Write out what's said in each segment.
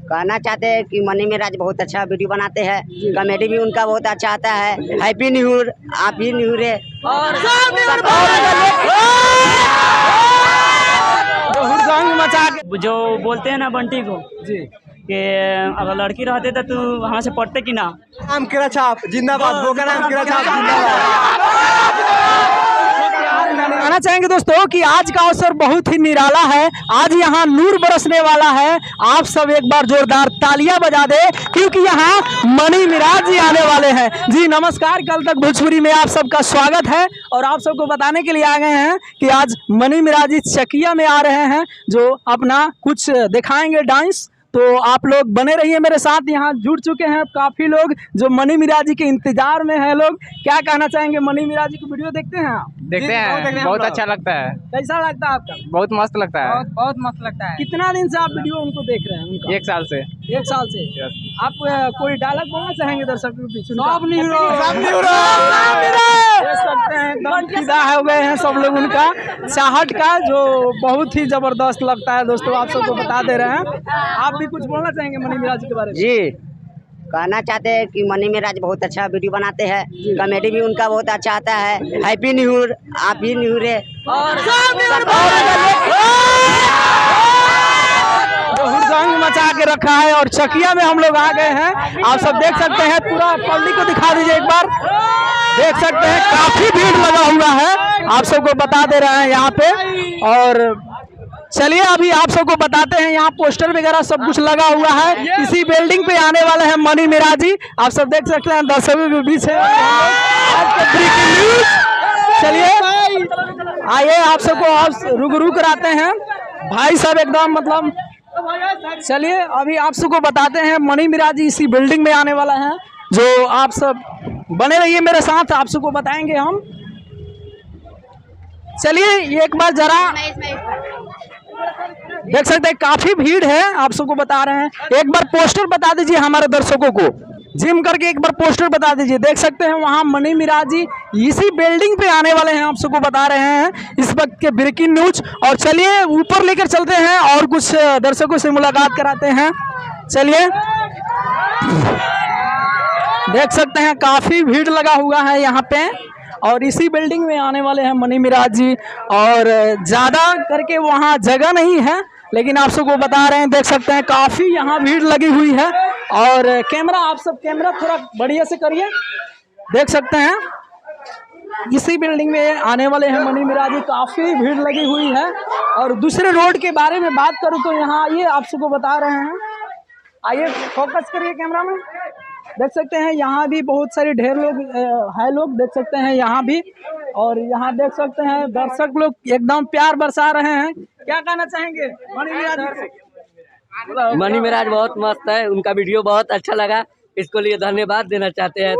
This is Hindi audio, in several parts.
कहना चाहते हैं कि मनी मिराज बहुत अच्छा वीडियो बनाते हैं, कॉमेडी भी उनका बहुत अच्छा आता है। हैप्पी न्यू ईयर, आप भी न्यू ईयर मचा के जो बोलते हैं ना बंटी को जी कि अगर लड़की रहते तो तू वहाँ से पढ़ते कि ना। नाम किरा छाप जिंदाबाद, वो का नाम किरा छाप जिंदाबाद। कहना चाहेंगे दोस्तों कि आज का अवसर बहुत ही निराला है। आज यहाँ नूर बरसने वाला है। आप सब एक बार जोरदार तालियां बजा दे क्योंकि यहाँ मनी मिराज जी आने वाले हैं। जी नमस्कार, कल तक भोजपुरी में आप सबका स्वागत है और आप सबको बताने के लिए आ गए हैं कि आज मनी मिराज जी चकिया में आ रहे हैं जो अपना कुछ दिखाएंगे डांस। तो आप लोग बने रहिए मेरे साथ। यहाँ जुड़ चुके हैं काफी लोग जो मनी मिराज जी के इंतजार में है। लोग क्या कहना चाहेंगे? मनी मिराज जी की वीडियो देखते हैं आप? देखते हैं, बहुत अच्छा लगता है। कैसा लगता है आपका? बहुत मस्त लगता है। बहुत मस्त लगता है। कितना दिन से आप वीडियो उनको देख रहे हैं? उनका 1 साल से। 1 साल से। आप कोई डायलॉग बोलना चाहेंगे दर्शकों के बीच? देख सकते हैं एकदम फिदा हो गए हैं सब लोग उनका चाहत का, जो बहुत ही जबरदस्त लगता है। दोस्तों आप सबको बता दे रहे हैं। आप भी कुछ बोलना चाहेंगे मनी मिराज के बारे में? जी कहना चाहते हैं कि मनी मिराज बहुत अच्छा वीडियो बनाते हैं, कॉमेडी भी उनका बहुत अच्छा आता है। हैप्पी न्यू ईयर, आप भी न्यू ईयर मचा के रखा है। और चकिया में हम लोग आ गए हैं। आप सब देख सकते हैं, पूरा पब्लिक को दिखा दीजिए एक बार। देख सकते हैं काफी भीड़ लगा हुआ है, आप सबको बता दे रहे हैं यहाँ पे। और चलिए अभी आप सबको बताते हैं, यहाँ पोस्टर वगैरह सब कुछ लगा हुआ है। इसी बिल्डिंग पे आने वाले हैं मनी मिराज जी। आप सब देख सकते हैं दर्शकों के बीच है। चलिए आइए आप सबको आप रूबरू कराते हैं भाई साहब एकदम मतलब। चलिए अभी आप सबको बताते हैं मनी मिराज जी इसी बिल्डिंग में आने वाला है। जो आप सब बने रहिए मेरे साथ, आप सबको बताएंगे हम। चलिए एक बार जरा देख सकते हैं काफी भीड़ है, आप सबको बता रहे हैं। एक बार पोस्टर बता दीजिए हमारे दर्शकों को, जिम करके एक बार पोस्टर बता दीजिए। देख सकते हैं वहां मनी मिराज जी इसी बिल्डिंग पे आने वाले हैं, आप सबको बता रहे हैं इस वक्त के ब्रेकिंग न्यूज। और चलिए ऊपर लेकर चलते हैं और कुछ दर्शकों से मुलाकात कराते हैं। चलिए देख सकते हैं काफी भीड़ लगा हुआ है यहाँ पे और इसी बिल्डिंग में आने वाले हैं मनी मिराज जी। और ज़्यादा करके वहाँ जगह नहीं है, लेकिन आप सबको बता रहे हैं। देख सकते हैं काफ़ी यहाँ भीड़ लगी हुई है। और कैमरा आप सब कैमरा थोड़ा बढ़िया से करिए। देख सकते हैं इसी बिल्डिंग में आने वाले हैं मनी मिराज जी, काफ़ी भीड़ लगी हुई है। और दूसरे रोड के बारे में बात करूँ तो यहाँ आइए, आप सबको बता रहे हैं। आइए फोकस करिए कैमरा में। देख सकते हैं यहाँ भी बहुत सारे ढेर लोग है, लोग देख सकते हैं यहाँ भी। और यहाँ देख सकते हैं दर्शक लोग एकदम प्यार बरसा रहे हैं। क्या कहना चाहेंगे मनी मिराज? मनी मिराज बहुत मस्त है, उनका वीडियो बहुत अच्छा लगा, इसको लिए धन्यवाद देना चाहते हैं।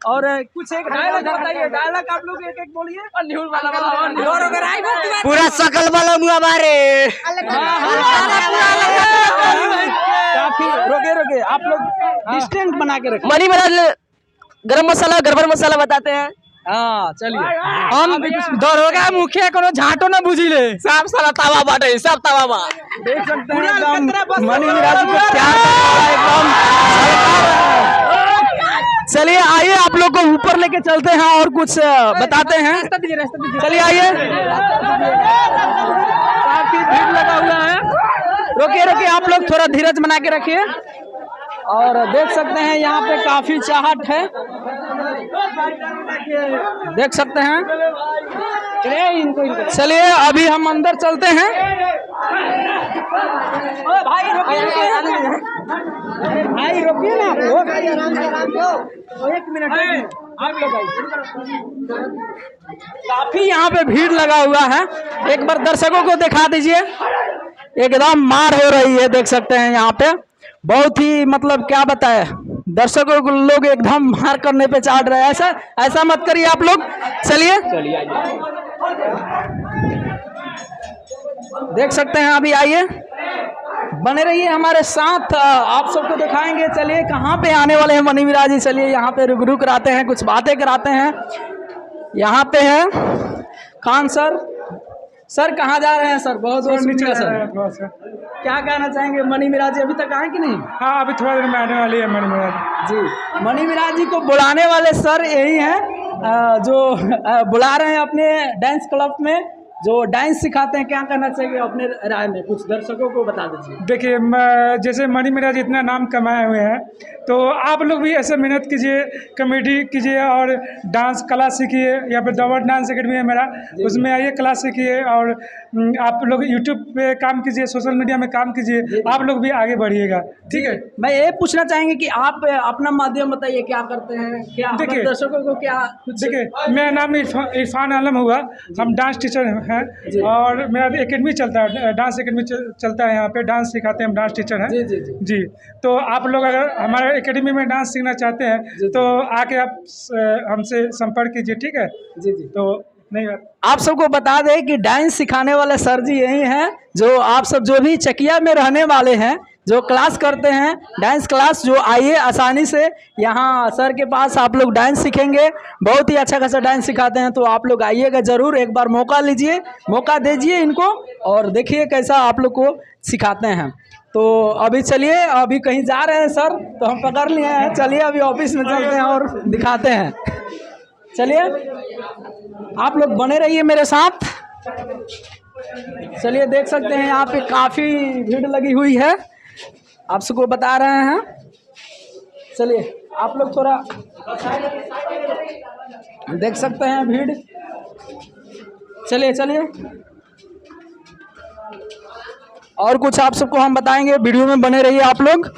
और कुछ एक डायलॉग बताइए, डायलॉग आप लोग एक एक बोलिए। पूरा सकल वाला मुआ मारे। काफी रोके आप लोग डिस्टेंस बना के रखें। मनी मिराज गरम मसाला गड़बड़ मसाला बताते हैं। हाँ चलिए हम दरोगा मुखिया कोनो झाटो ना बुझिले, सब साला तावा बाटे, सब तावा बा। देख सकते हैं एकदम मनी मिराज को प्यार एकदम। चलिए आइए आप लोग को ऊपर लेके चलते हैं और कुछ बताते हैं। चलिए आइए, काफी भीड़ लगा हुआ है। रोकिए आप लोग थोड़ा धीरज बना के रखिए। और देख सकते हैं यहाँ पे काफी चाहत है, देख सकते हैं। चलिए अभी हम अंदर चलते हैं। भाई रोकिए ना आप लोग, एक मिनट आप लोग। काफी यहाँ पे भीड़ लगा हुआ है, एक बार दर्शकों को दिखा दीजिए। एकदम मार हो रही है, देख सकते हैं यहाँ पे बहुत ही मतलब क्या बताए, दर्शकों को लोग एकदम मार करने पे चाट रहे हैं। ऐसा मत करिए आप लोग। चलिए देख सकते हैं, अभी आइए बने रहिए हमारे साथ, आप सबको दिखाएंगे। चलिए कहाँ पे आने वाले हैं मनी मिराज जी, चलिए यहाँ पे रुक कराते हैं, कुछ बातें कराते हैं। यहाँ पे है खान सर, सर कहाँ जा रहे हैं सर? बहुत बहुत शुक्रिया सर। क्या कहना चाहेंगे? मनी मिराज जी अभी तक आए कि नहीं? हाँ, अभी थोड़ा देर में आने वाली है मनी मिराज जी। मनी मिराज जी को बुलाने वाले सर यही हैं जो बुला रहे हैं अपने डांस क्लब में, जो डांस सिखाते हैं। क्या करना चाहिए अपने राय में? कुछ दर्शकों को बता दीजिए। देखिए, जैसे मनी मिराज इतना नाम कमाए हुए हैं, तो आप लोग भी ऐसे मेहनत कीजिए, कॉमेडी कीजिए और डांस क्लास सीखिए। यहाँ पे दवर डांस एकेडमी है मेरा, उसमें आइए, क्लास सीखिए। और आप लोग यूट्यूब पे काम कीजिए, सोशल मीडिया में काम कीजिए, आप लोग भी आगे बढ़िएगा। ठीक है, मैं ये पूछना चाहेंगे कि आप अपना माध्यम बताइए, क्या करते हैं? क्या देखिए, दर्शकों को क्या कुछ? देखिए, मेरा नाम इरफान आलम हुआ, हम डांस टीचर हैं और मेरा एकेडमी चलता है, डांस एकेडमी चलता है। यहाँ पे डांस सिखाते हैं, हम डांस टीचर हैं। जी। तो आप लोग अगर हमारे एकेडमी में डांस सीखना चाहते हैं तो आके आप हमसे संपर्क कीजिए। ठीक है जी। तो नहीं, आप सबको बता दें कि डांस सिखाने वाले सर जी यही हैं, जो आप सब जो भी चकिया में रहने वाले हैं, जो क्लास करते हैं डांस क्लास, जो आइए आसानी से यहाँ सर के पास आप लोग डांस सीखेंगे। बहुत ही अच्छा खासा डांस सिखाते हैं, तो आप लोग आइएगा ज़रूर, एक बार मौका लीजिए, मौका दीजिए इनको और देखिए कैसा आप लोग को सिखाते हैं। तो अभी चलिए, अभी कहीं जा रहे हैं सर, तो हम पकड़ लिए हैं। चलिए अभी ऑफिस में चलते हैं और दिखाते हैं। चलिए आप लोग बने रहिए मेरे साथ। चलिए देख सकते हैं यहाँ पे काफ़ी भीड़ लगी हुई है, आप सबको बता रहे हैं। चलिए आप लोग थोड़ा देख सकते हैं भीड़। चलिए चलिए और कुछ आप सबको हम बताएंगे, वीडियो में बने रहिए आप लोग।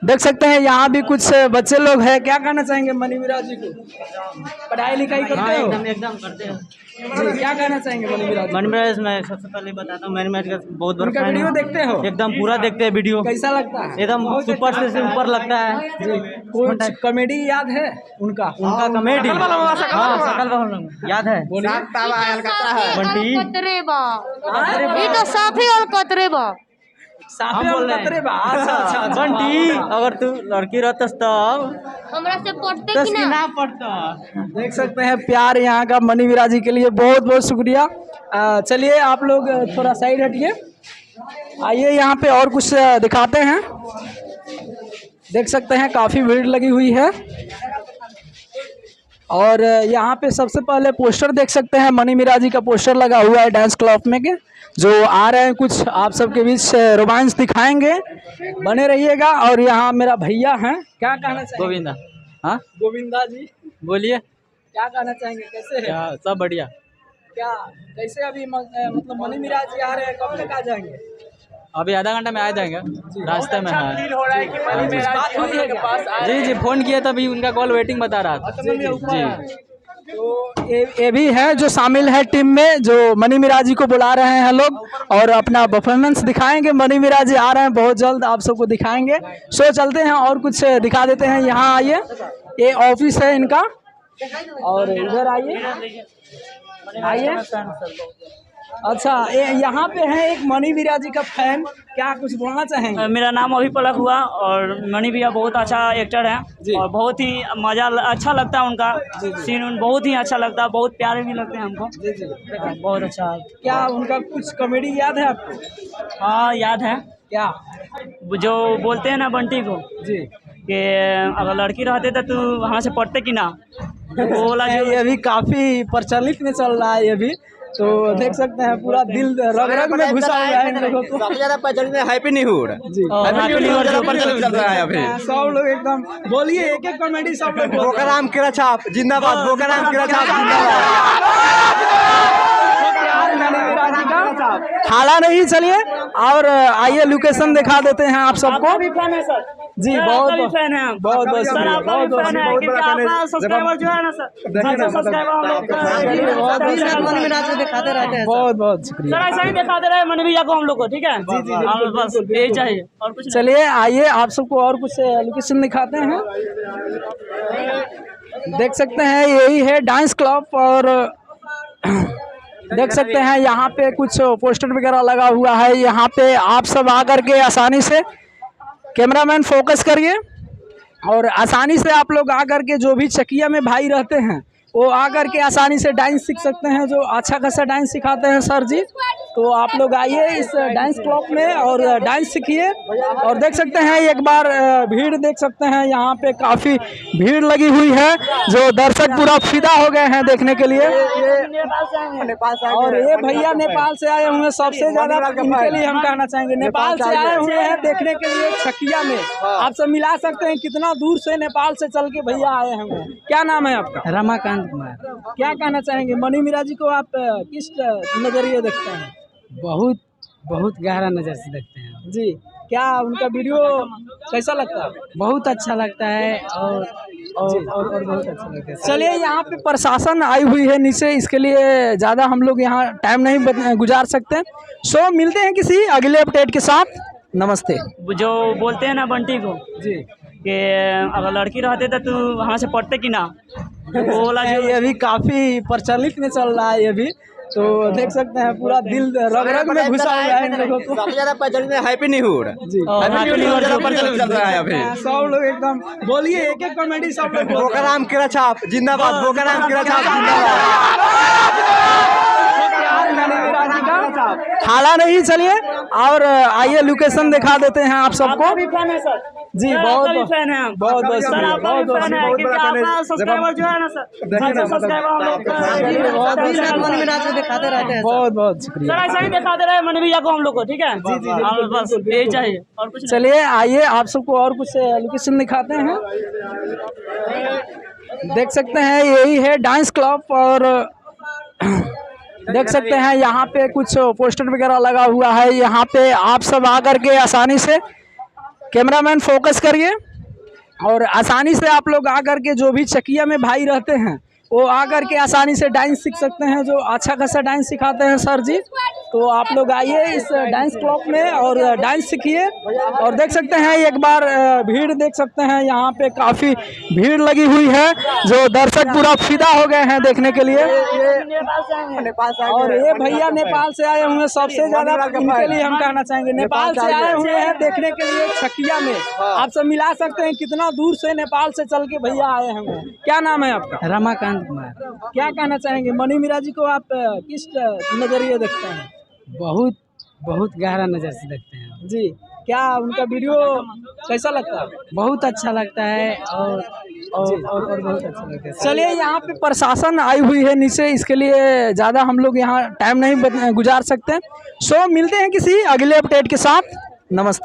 देख सकते हैं यहाँ भी कुछ बच्चे लोग हैं। क्या कहना चाहेंगे मनी मिराज जी को? पढ़ाई लिखाई करते हो? एकदम करते हैं जी। क्या कहना चाहेंगे मनी मिराज? मनी मिराज मैं सबसे पहले बताता हूँ, मनी मिराज का बहुत बड़ा फैन वीडियो हूँ। देखते हो? एकदम पूरा देखते हैं वीडियो। कैसा लगता है? एकदम सुपर से ऊपर लगता है जी। कुछ कॉमेडी याद है उनका? कॉमेडी, हाँ, सकल बहन याद है। बंटी तो साफी और कतरे बा साफे और कतरे बा। अच्छा बंटी, अगर तू लड़की रहतस तब हमरा से पढ़ते कि ना? पढ़ता। देख सकते हैं प्यार यहाँ का मनी मिराज जी के लिए बहुत बहुत शुक्रिया। चलिए आप लोग थोड़ा साइड हटिए, आइए यहाँ पे और कुछ दिखाते हैं। देख सकते हैं काफ़ी भीड़ लगी हुई है और यहाँ पे सबसे पहले पोस्टर देख सकते हैं, मनी मिराज जी का पोस्टर लगा हुआ है डांस क्लब में के, जो आ रहे हैं कुछ आप सबके बीच रोमांस दिखाएंगे। बने रहिएगा। और यहाँ मेरा भैया हैं, क्या कहना चाहेंगे? गोविंदा। हाँ, गोविंदा जी बोलिए, क्या कहना चाहेंगे? कैसे है? सब बढ़िया। क्या कैसे अभी मतलब मनी मिराज जी आ रहे हैं, कब तक आ जाएंगे? अभी आधा घंटा में आ जाएंगे, रास्ते में है। जी, फोन किया तभी उनका कॉल वेटिंग बता रहा था। जी। तो ये भी है जो शामिल है टीम में, जो मनी मिराज जी को बुला रहे हैं लोग और अपना परफॉर्मेंस दिखाएंगे। मनी मिराज जी आ रहे हैं बहुत जल्द, आप सबको दिखाएंगे। सो चलते हैं और कुछ दिखा देते हैं। यहाँ आइए, ये ऑफिस है इनका और इधर आइए आइए। अच्छा, यहाँ पे है एक मनी मिराज जी का फैन, क्या कुछ बोलना चाहेंगे? मेरा नाम अभी पलक हुआ और मनी भैया बहुत अच्छा एक्टर है और बहुत ही मज़ा अच्छा लगता है उनका सीन, बहुत ही अच्छा लगता है, बहुत प्यारे भी लगते हैं हमको। बहुत अच्छा। क्या उनका कुछ कॉमेडी याद है आपको? हाँ, याद है। क्या? जो बोलते हैं ना बंटी को जी कि अगर लड़की रहते तो तू वहाँ से पढ़ते कि ना, वो वाला जो ये भी काफ़ी प्रचलित में चल रहा है ये भी। तो देख सकते हैं पूरा दिल रग रग में घुसा हुआ है इन लोगों को। सबसे ज्यादा प्रचलित में हैप्पी न्यू ईयर जी, हैप्पी न्यू ईयर प्रचलित चल रहा है अभी। सब लोग एकदम बोलिए, एक एक कॉमेडी सब लोग बोल रहे हैं। बोकाराम केरा छाप जिंदाबाद, बोकाराम केरा छाप जिंदाबाद। हाला नहीं, चलिए और आइए लोकेशन दिखा देते हैं आप सबको। भी फैन है सर जी, सर, बहुत आपका भी फैन है हम। बहुत बहुत सर, शुक्रिया, आपका भी बहुत फैन है बहुत क्योंकि आपका सब्सक्राइबर जो है ना सर, सब्सक्राइबर हम लोग दिखाते रहते हैं। बहुत बहुत शुक्रिया सर, ऐसा ही दिखाते रहे मनी भैया को हम लोग को। ठीक है जी, हम बस यही चाहिए और कुछ नहीं। चलिए आइए आप सबको और कुछ लोकेशन दिखाते हैं। देख सकते हैं यही है डांस क्लब और देख सकते हैं यहाँ पे कुछ पोस्टर वगैरह लगा हुआ है। यहाँ पे आप सब आकर के आसानी से, कैमरामैन फोकस करिए, और आसानी से आप लोग आकर के जो भी चकिया में भाई रहते हैं वो आकर के आसानी से डांस सीख सकते हैं, जो अच्छा खासा डांस सिखाते हैं सर जी। तो आप लोग आइए इस डांस क्लब में और डांस सीखिए। और देख सकते हैं एक बार भीड़ देख सकते हैं, यहाँ पे काफ़ी भीड़ लगी हुई है, जो दर्शक पूरा फिदा हो गए हैं देखने के लिए। और ये भैया नेपाल से आए हुए हैं, सबसे ज़्यादा इनके लिए हम कहना चाहेंगे, नेपाल से आए हुए हैं देखने के लिए छकिया में। आप सब मिला सकते हैं कितना दूर से नेपाल से चल के भैया आए हैं। क्या नाम है आपका? रमाकांत कुमार। क्या कहना चाहेंगे, मनी मीरा जी को आप किस नज़रिए देखते हैं? बहुत बहुत गहरा नज़र से देखते हैं जी। क्या उनका वीडियो कैसा लगता है? बहुत अच्छा लगता है और बहुत अच्छा लगता है। चलिए, यहाँ पे प्रशासन आई हुई है नीचे, इसके लिए ज़्यादा हम लोग यहाँ टाइम नहीं गुजार सकते। सो मिलते हैं किसी अगले अपडेट के साथ। नमस्ते। जो बोलते हैं ना बंटी को जी कि अगर लड़की रहते तो तू वहाँ से पढ़ते कि ना, वो वाला ये अभी काफ़ी प्रचलित में चल रहा है ये भी। तो देख सकते हैं पूरा दिल रग रग में घुसा हुआ है इन लोगों को। सबसे ज्यादा प्रचलित है हैप्पी न्यू ईयर जी, हैप्पी न्यू ईयर ज्यादा प्रचलित चल रहा है अभी। सब लोग एकदम बोलिए, एक एक कॉमेडी सब लोग बोल रहे हैं। बोकाराम केरा छाप जिंदाबाद, बोकाराम केरा छाप जिंदाबाद। हाला नहीं, चलिए और आइए लोकेशन दिखा देते हैं आप सबको। भी फैन है सर जी, आपका भी फैन है हम। बहुत बहुत सर आपका भी फैन है, क्योंकि आपका सब्सक्राइबर जो है ना सर, सब्सक्राइबर हम लोग दिखाते रहते हैं। बहुत बहुत शुक्रिया। सर ऐसा ही दिखाते रहे मनी भैया को हम लोग को, ठीक है? जी जी, बस यही चाहिए और कुछ नहीं। चलिए आइए आप सबको और कुछ लोकेशन दिखाते हैं। देख सकते हैं यही है डांस क्लब। और देख सकते हैं यहाँ पे कुछ पोस्टर वगैरह लगा हुआ है। यहाँ पे आप सब आकर के आसानी से, कैमरामैन फोकस करिए, और आसानी से आप लोग आकर के, जो भी चकिया में भाई रहते हैं वो आकर के आसानी से डांस सीख सकते हैं, जो अच्छा खासा डांस सिखाते हैं सर जी। तो आप लोग आइए इस डांस क्लब में और डांस सीखिए। और देख सकते हैं एक बार भीड़ देख सकते हैं, यहाँ पे काफ़ी भीड़ लगी हुई है, जो दर्शक पूरा फिदा हो गए हैं देखने के लिए। और ये भैया नेपाल से आए हुए हैं, सबसे ज़्यादा इनके लिए हम कहना चाहेंगे, नेपाल से आए हुए हैं देखने के लिए छकिया में। आप सब मिला सकते हैं कितना दूर से नेपाल से चल के भैया आए हैं। क्या नाम है आपका? रमाकांत कुमार। क्या कहना चाहेंगे, मनी मीरा जी को आप किस नज़रिए देखते हैं? बहुत बहुत गहरा नज़र से देखते हैं जी। क्या उनका वीडियो कैसा लगता है? बहुत अच्छा लगता है और बहुत अच्छा लगता है। चलिए, यहाँ पे प्रशासन आई हुई है नीचे, इसके लिए ज़्यादा हम लोग यहाँ टाइम नहीं गुजार सकते। सो मिलते हैं किसी अगले अपडेट के साथ। नमस्ते।